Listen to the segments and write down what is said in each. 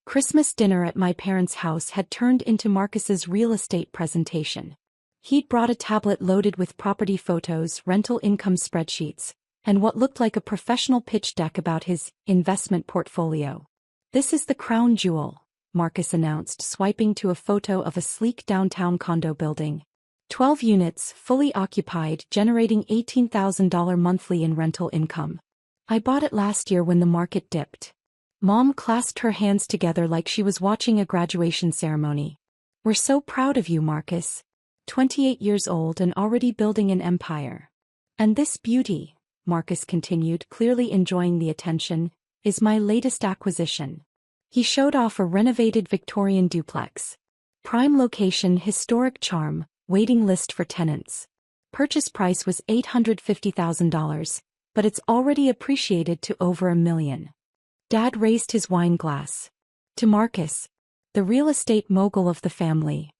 Christmas dinner at my parents' house had turned into Marcus's real estate presentation. He'd brought a tablet loaded with property photos, rental income spreadsheets, and what looked like a professional pitch deck about his investment portfolio. "This is the crown jewel," Marcus announced, swiping to a photo of a sleek downtown condo building. 12 units, fully occupied, generating $18,000 monthly in rental income. "I bought it last year when the market dipped." Mom clasped her hands together like she was watching a graduation ceremony. "We're so proud of you, Marcus. 28 years old and already building an empire. And this beauty," Marcus continued, clearly enjoying the attention, "is my latest acquisition." He showed off a renovated Victorian duplex. Prime location, historic charm, waiting list for tenants. Purchase price was $850,000, but it's already appreciated to over $1 million. Dad raised his wine glass. "To Marcus, the real estate mogul of the family."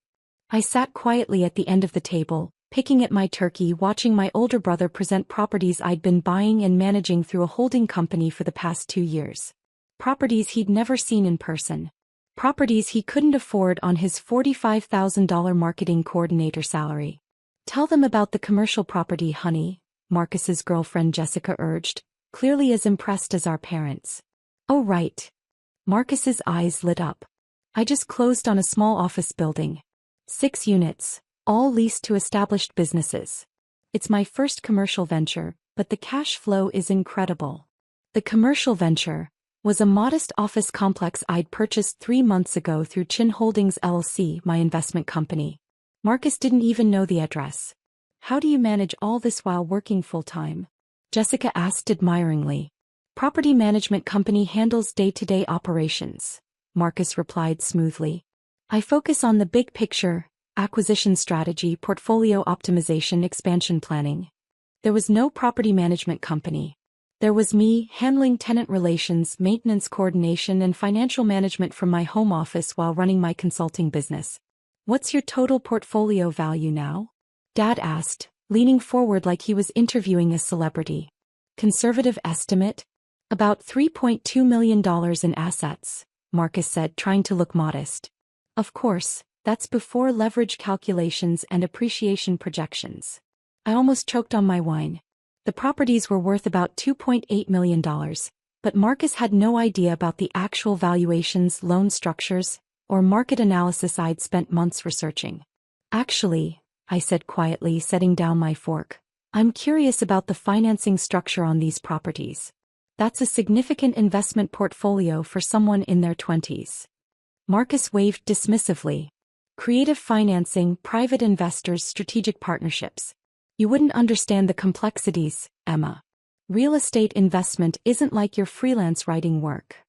I sat quietly at the end of the table, picking at my turkey, watching my older brother present properties I'd been buying and managing through a holding company for the past 2 years. Properties he'd never seen in person. Properties he couldn't afford on his $45,000 marketing coordinator salary. "Tell them about the commercial property, honey," Marcus's girlfriend Jessica urged, clearly as impressed as our parents. "Oh right." Marcus's eyes lit up. "I just closed on a small office building. 6 units, all leased to established businesses. It's my first commercial venture, but the cash flow is incredible." The commercial venture was a modest office complex I'd purchased 3 months ago through Chin Holdings LLC, my investment company. Marcus didn't even know the address. "How do you manage all this while working full-time?" Jessica asked admiringly. "Property management company handles day-to-day operations," Marcus replied smoothly. "I focus on the big picture, acquisition strategy, portfolio optimization, expansion planning." There was no property management company. There was me, handling tenant relations, maintenance coordination, and financial management from my home office while running my consulting business. "What's your total portfolio value now?" Dad asked, leaning forward like he was interviewing a celebrity. "Conservative estimate? About $3.2 million in assets," Marcus said, trying to look modest. "Of course, that's before leverage calculations and appreciation projections." I almost choked on my wine. The properties were worth about $2.8 million, but Marcus had no idea about the actual valuations, loan structures, or market analysis I'd spent months researching. "Actually," I said quietly, setting down my fork, "I'm curious about the financing structure on these properties. That's a significant investment portfolio for someone in their 20s. Marcus waved dismissively. "Creative financing, private investors, strategic partnerships. You wouldn't understand the complexities, Emma. Real estate investment isn't like your freelance writing work."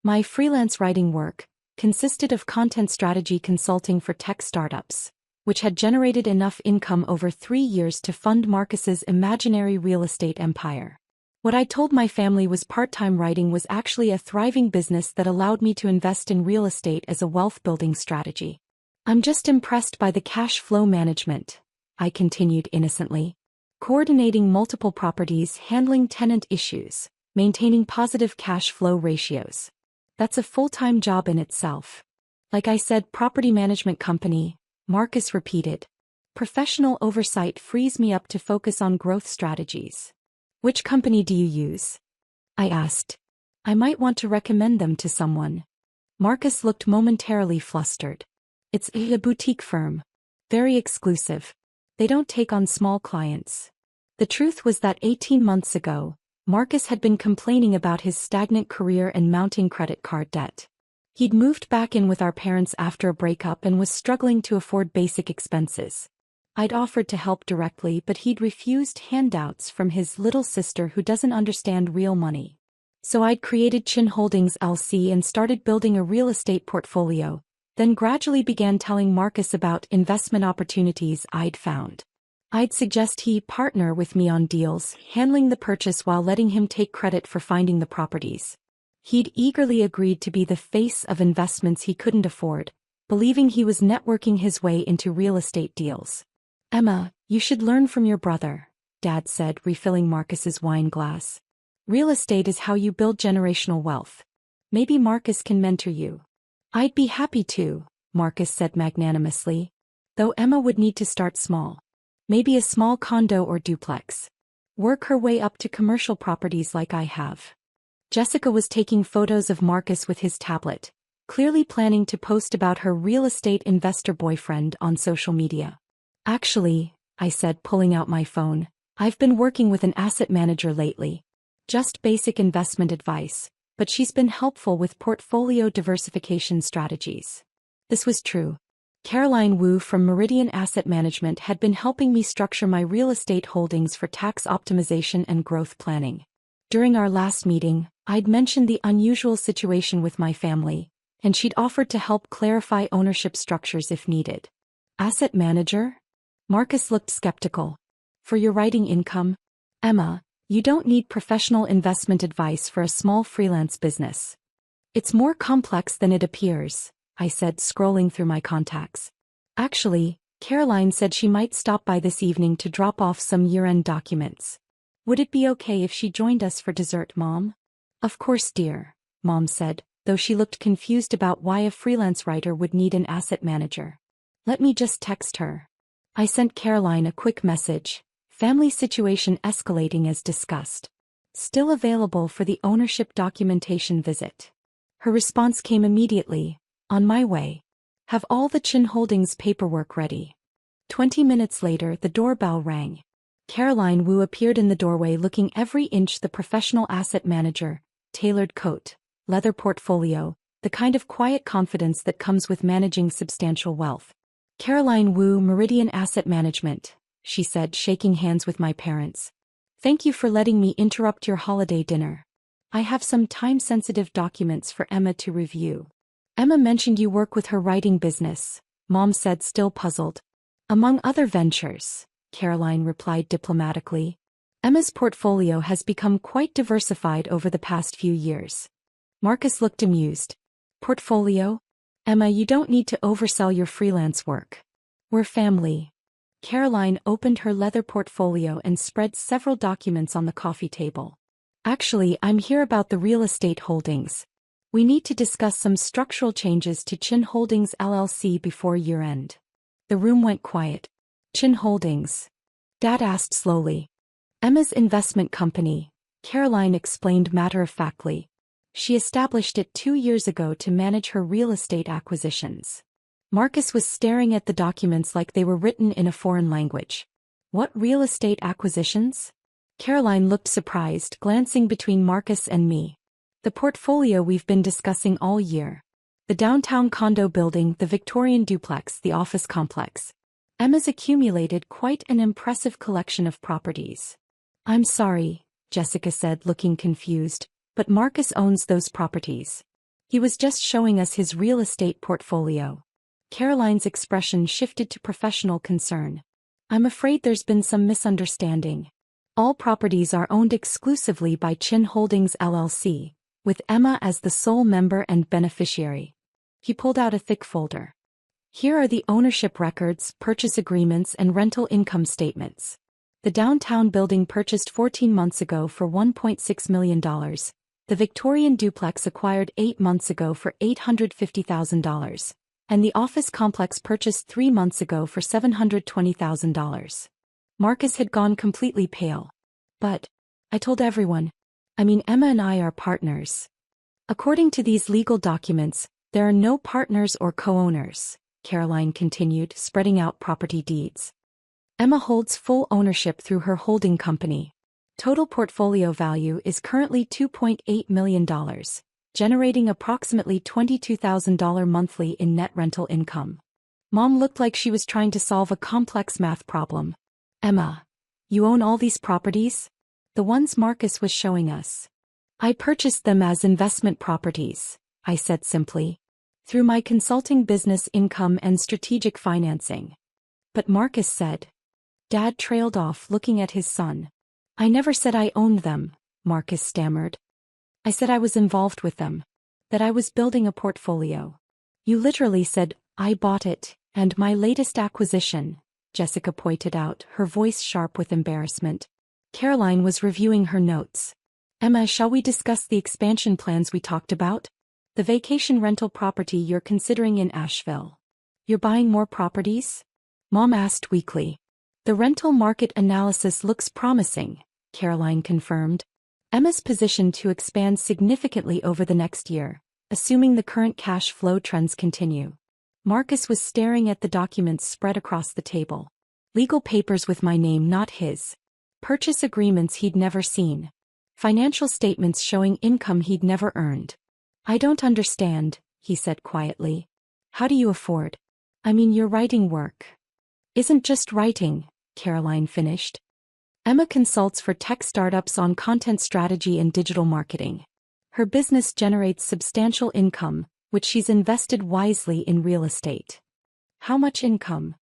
My freelance writing work consisted of content strategy consulting for tech startups, which had generated enough income over 3 years to fund Marcus's imaginary real estate empire. What I told my family was part-time writing was actually a thriving business that allowed me to invest in real estate as a wealth-building strategy. "I'm just impressed by the cash flow management," I continued innocently. "Coordinating multiple properties, handling tenant issues, maintaining positive cash flow ratios. That's a full-time job in itself." "Like I said, property management company," Marcus repeated. "Professional oversight frees me up to focus on growth strategies." "Which company do you use?" I asked. "I might want to recommend them to someone." Marcus looked momentarily flustered. "It's a boutique firm. Very exclusive. They don't take on small clients." The truth was that 18 months ago, Marcus had been complaining about his stagnant career and mounting credit card debt. He'd moved back in with our parents after a breakup and was struggling to afford basic expenses. I'd offered to help directly, but he'd refused handouts from his little sister who doesn't understand real money. So I'd created Chin Holdings LC and started building a real estate portfolio, then gradually began telling Marcus about investment opportunities I'd found. I'd suggest he partner with me on deals, handling the purchase while letting him take credit for finding the properties. He'd eagerly agreed to be the face of investments he couldn't afford, believing he was networking his way into real estate deals. "Emma, you should learn from your brother," Dad said, refilling Marcus's wine glass. "Real estate is how you build generational wealth. Maybe Marcus can mentor you." I'd be happy to, Marcus said magnanimously. Though Emma would need to start small. Maybe a small condo or duplex. Work her way up to commercial properties like I have. Jessica was taking photos of Marcus with his tablet, clearly planning to post about her real estate investor boyfriend on social media. Actually, I said, pulling out my phone, I've been working with an asset manager lately. Just basic investment advice, but she's been helpful with portfolio diversification strategies. This was true. Caroline Wu from Meridian Asset Management had been helping me structure my real estate holdings for tax optimization and growth planning. During our last meeting, I'd mentioned the unusual situation with my family, and she'd offered to help clarify ownership structures if needed. Asset manager? Marcus looked skeptical. For your writing income? Emma, you don't need professional investment advice for a small freelance business. It's more complex than it appears, I said, scrolling through my contacts. Actually, Caroline said she might stop by this evening to drop off some year-end documents. Would it be okay if she joined us for dessert, Mom? Of course, dear, Mom said, though she looked confused about why a freelance writer would need an asset manager. Let me just text her. I sent Caroline a quick message. Family situation escalating as discussed. Still available for the ownership documentation visit. Her response came immediately. On my way. Have all the Chin Holdings paperwork ready. 20 minutes later, the doorbell rang. Caroline Wu appeared in the doorway looking every inch the professional asset manager, tailored coat, leather portfolio, the kind of quiet confidence that comes with managing substantial wealth. Caroline Wu, Meridian Asset Management, she said, shaking hands with my parents. Thank you for letting me interrupt your holiday dinner. I have some time-sensitive documents for Emma to review. Emma mentioned you work with her writing business, Mom said, still puzzled. Among other ventures, Caroline replied diplomatically. Emma's portfolio has become quite diversified over the past few years. Marcus looked amused. Portfolio? Emma, you don't need to oversell your freelance work. We're family. Caroline opened her leather portfolio and spread several documents on the coffee table. Actually, I'm here about the real estate holdings. We need to discuss some structural changes to Chin Holdings LLC before year-end. The room went quiet. Chin Holdings? Dad asked slowly. Emma's investment company, Caroline explained matter-of-factly. She established it 2 years ago to manage her real estate acquisitions. Marcus was staring at the documents like they were written in a foreign language. What real estate acquisitions? Caroline looked surprised, glancing between Marcus and me. The portfolio we've been discussing all year. The downtown condo building, the Victorian duplex, the office complex. Emma's accumulated quite an impressive collection of properties. I'm sorry, Jessica said, looking confused, but Marcus owns those properties. He was just showing us his real estate portfolio. Caroline's expression shifted to professional concern. I'm afraid there's been some misunderstanding. All properties are owned exclusively by Chin Holdings LLC, with Emma as the sole member and beneficiary. He pulled out a thick folder. Here are the ownership records, purchase agreements, and rental income statements. The downtown building purchased 14 months ago for $1.6 million. The Victorian duplex acquired 8 months ago for $850,000. And the office complex purchased 3 months ago for $720,000. Marcus had gone completely pale. But, I told everyone. Emma and I are partners. According to these legal documents, there are no partners or co-owners, Caroline continued, spreading out property deeds. Emma holds full ownership through her holding company. Total portfolio value is currently $2.8 million, generating approximately $22,000 monthly in net rental income. Mom looked like she was trying to solve a complex math problem. Emma, you own all these properties? The ones Marcus was showing us. I purchased them as investment properties, I said simply. Through my consulting business income and strategic financing. But Marcus said. Dad trailed off, looking at his son. I never said I owned them, Marcus stammered. I said I was involved with them. That I was building a portfolio. You literally said, I bought it, and my latest acquisition, Jessica pointed out, her voice sharp with embarrassment. Caroline was reviewing her notes. Emma, shall we discuss the expansion plans we talked about? The vacation rental property you're considering in Asheville. You're buying more properties? Mom asked weakly. The rental market analysis looks promising, Caroline confirmed. Emma's positioned to expand significantly over the next year, assuming the current cash flow trends continue. Marcus was staring at the documents spread across the table. Legal papers with my name, not his. Purchase agreements he'd never seen. Financial statements showing income he'd never earned. I don't understand, he said quietly. How do you afford? I mean, your writing work isn't just writing, Caroline finished. Emma consults for tech startups on content strategy and digital marketing. Her business generates substantial income, which she's invested wisely in real estate. How much income?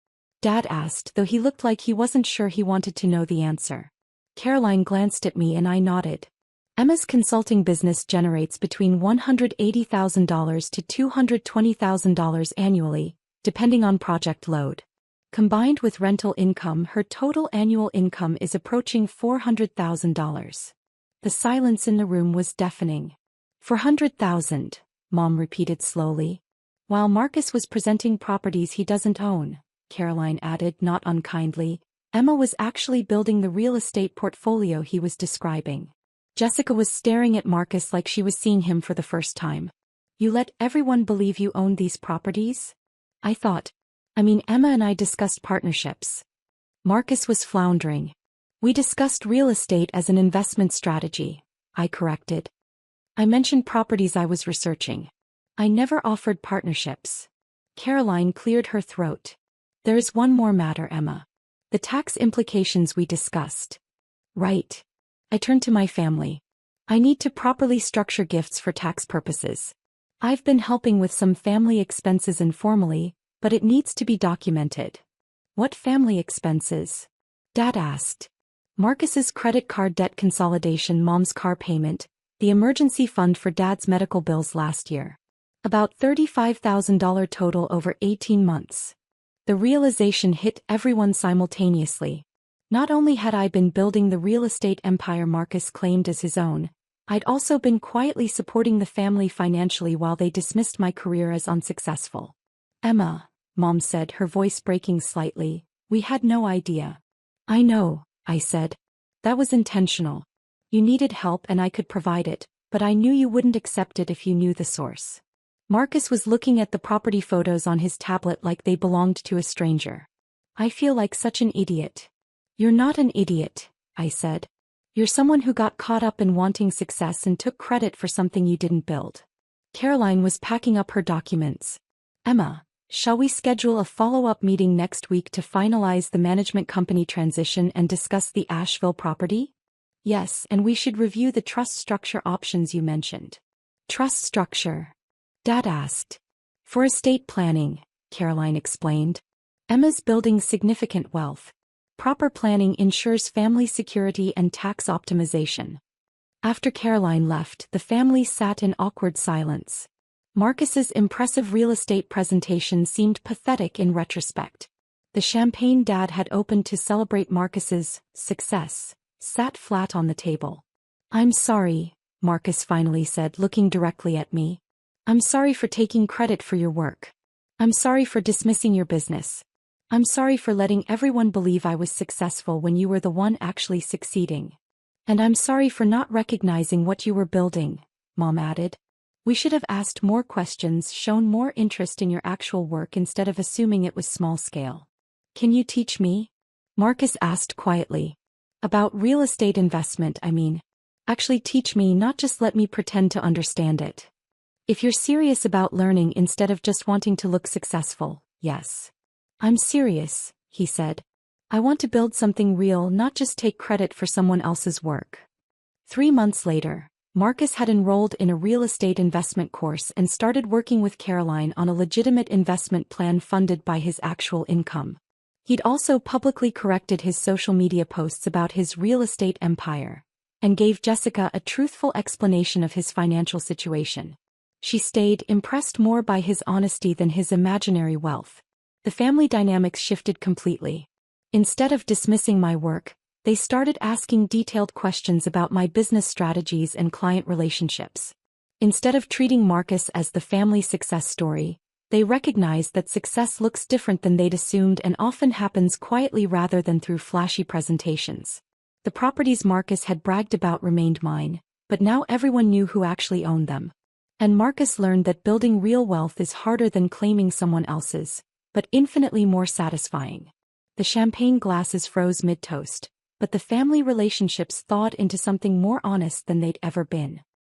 Dad asked, though he looked like he wasn't sure he wanted to know the answer. Caroline glanced at me and I nodded. Emma's consulting business generates between $180,000 to $220,000 annually, depending on project load. Combined with rental income, her total annual income is approaching $400,000. The silence in the room was deafening. $400,000, Mom repeated slowly. While Marcus was presenting properties he doesn't own, Caroline added, not unkindly, Emma was actually building the real estate portfolio he was describing. Jessica was staring at Marcus like she was seeing him for the first time. You let everyone believe you owned these properties? I mean, Emma and I discussed partnerships. Marcus was floundering. We discussed real estate as an investment strategy, I corrected. I mentioned properties I was researching. I never offered partnerships. Caroline cleared her throat. There is one more matter, Emma. The tax implications we discussed. Right. I turned to my family. I need to properly structure gifts for tax purposes. I've been helping with some family expenses informally, but it needs to be documented. What family expenses? Dad asked. Marcus's credit card debt consolidation, Mom's car payment, the emergency fund for Dad's medical bills last year. About $35,000 total over 18 months. The realization hit everyone simultaneously. Not only had I been building the real estate empire Marcus claimed as his own, I'd also been quietly supporting the family financially while they dismissed my career as unsuccessful. Emma, Mom said, her voice breaking slightly, we had no idea. I know, I said. That was intentional. You needed help and I could provide it, but I knew you wouldn't accept it if you knew the source. Marcus was looking at the property photos on his tablet like they belonged to a stranger. I feel like such an idiot. You're not an idiot, I said. You're someone who got caught up in wanting success and took credit for something you didn't build. Caroline was packing up her documents. Emma, shall we schedule a follow-up meeting next week to finalize the management company transition and discuss the Asheville property? Yes, and we should review the trust structure options you mentioned. Trust structure? Dad asked. For estate planning, Caroline explained. Emma's building significant wealth. Proper planning ensures family security and tax optimization. After Caroline left, the family sat in awkward silence. Marcus's impressive real estate presentation seemed pathetic in retrospect. The champagne Dad had opened to celebrate Marcus's success sat flat on the table. I'm sorry, Marcus finally said, looking directly at me. I'm sorry for taking credit for your work. I'm sorry for dismissing your business. I'm sorry for letting everyone believe I was successful when you were the one actually succeeding. And I'm sorry for not recognizing what you were building, Mom added. We should have asked more questions, shown more interest in your actual work instead of assuming it was small scale. Can you teach me? Marcus asked quietly. About real estate investment, I mean. Actually teach me, not just let me pretend to understand it. If you're serious about learning instead of just wanting to look successful, yes. I'm serious, he said. I want to build something real, not just take credit for someone else's work. 3 months later, Marcus had enrolled in a real estate investment course and started working with Caroline on a legitimate investment plan funded by his actual income. He'd also publicly corrected his social media posts about his real estate empire, and gave Jessica a truthful explanation of his financial situation. She stayed impressed more by his honesty than his imaginary wealth. The family dynamics shifted completely. Instead of dismissing my work, they started asking detailed questions about my business strategies and client relationships. Instead of treating Marcus as the family success story, they recognized that success looks different than they'd assumed and often happens quietly rather than through flashy presentations. The properties Marcus had bragged about remained mine, but now everyone knew who actually owned them. And Marcus learned that building real wealth is harder than claiming someone else's, but infinitely more satisfying. The champagne glasses froze mid-toast, but the family relationships thawed into something more honest than they'd ever been.